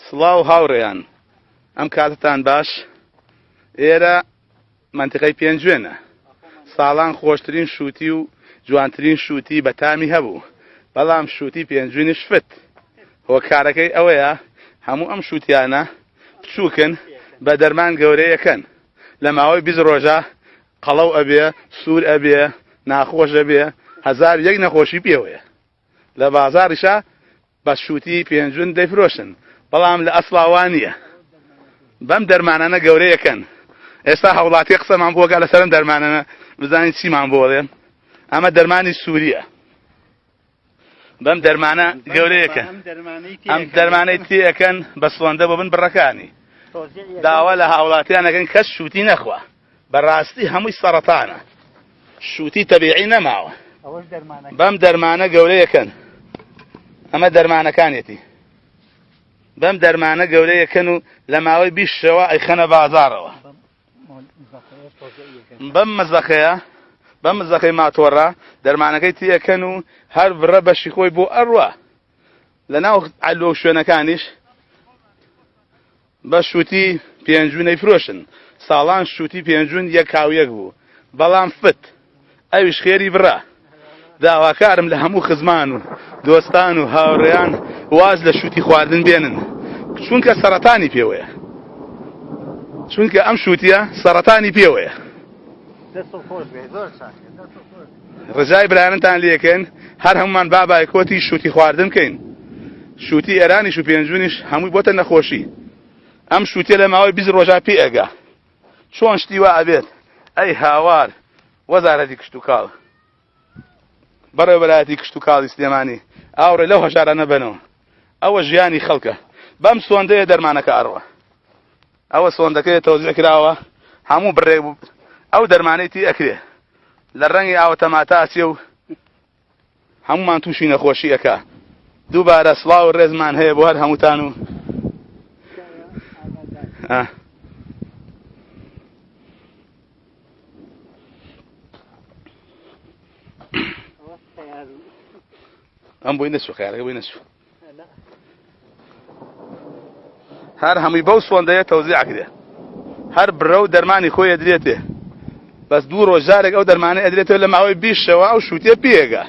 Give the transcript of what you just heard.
سڵاو هاوڕێیان، ئەم کاتتان باش. ئێرە منتیقەی پێنجوێنە. ساڵان خۆشترین شووتی و جوانترین شووتی بەتامی هەبوو، بەڵام شووتی پێنجوێنیش فت. هۆکارەکەی ئەوەیە هەموو ئەم شووتیانە بچووکن بە دەرمان گەورەیەکەن. لە ماوەی 20 ڕۆژە قەڵەو ئەبێ، سوور ئەبێ، ناخۆش ئەبێ، 1001 نەخۆشی پێوەیە. لە بازاڕیشە بە شووتی پێنجوێن دەیفرۆشن، بەڵام لە ئەسڵاوان نییە. بەم دەرمانانە گەورەیەکەن. ئێستا هەوڵاتی قسەمان بۆگە لەسەر دەرمانانە بزانین چیمان بۆڵێن. ئەمە دەرمانی سووریە. بەم دەرمانە گەورەیەکەن. ئەم دەرمانەی تێەکەن بە سڵەندە بۆ بن بڕەکانی. داوا لە هاوڵاتیانەکەن کەس شووتی نەخوا. بەڕاستی هەمووی سەرەتانە. شووتی تەبیعی نەماوە. بەم دەرمانە گەورەیەکەن. ئەمە دەرمانەکانێتی. بەم دەرمانە گەورەیەکەن و لە ماوەی 20 شەوە ئەیخەنە بازاڕەوە. بەم مزەخەی ماتۆڕە دەرمانەکەی تێەکەن و هەر بڕە بەشی خۆی بۆ ئەڕوە. لەناو عەلۆ شوێنەکانیش بە شووتی پێنجوون ئەیفرۆشن. ساڵان شووتی پێنجوون یەک کاویەک بوو، بەڵام فت. ئەویش خێری بڕە. داواکارم لە هەموو خزمان و دۆستان و هاوڕێیان واز لە شووتی خواردن بێنن، چونکە سەرەتانی پێوەیە. چونکە ئەم شووتیە سەرەتانی پێوەیە. ڕجای برایانتان لێکەن هەر هەمومان بابای کۆتی شووتی خواردن بکەین. شووتی ئێرانیش و پێنجوونیش هەمووی بۆتە نەخۆشی. ئەم شووتیە لە ماوەی 20 ڕۆژە پێ ئەگا. چۆن شتی وا ئەبێت؟ ئەی هاوار وەزارەتی کشت و کاڵ، بەڕێوەبەرایەتی کشت و کاڵی سلێمانی، ئاوڕێ لەو هەژارانە بنەوە. ئەوە ژیانی خەڵکە. بەم سۆندەیە دەرمانەکە ئەڕوە. ئەوە سۆندەکەی تەوزیع کراوە، هەموو بڕێ بوو. ئەو دەرمانەی تی ئەکرێ لە ڕەنگی ئاوتەماتە ئاچێ و هەمومان تووشی نەخۆشی ئەکا. دووبارە سڵاو و ڕێزمان هەیە بۆ هەر هەمووتان و ئەم بۆی نەچوو، خەیارەکە بۆی نەچوو. هەر هەمووی بەو سۆندەیە تەوزیع کرێ. هەر برە و دەرمانی خۆی ئەدرێتێ. بەس 2 ڕۆژ جارێک ئەو دەرمانە ئەدرێتەوە لە ماوەی 20 شەوە ئەو شووتیە پێگا.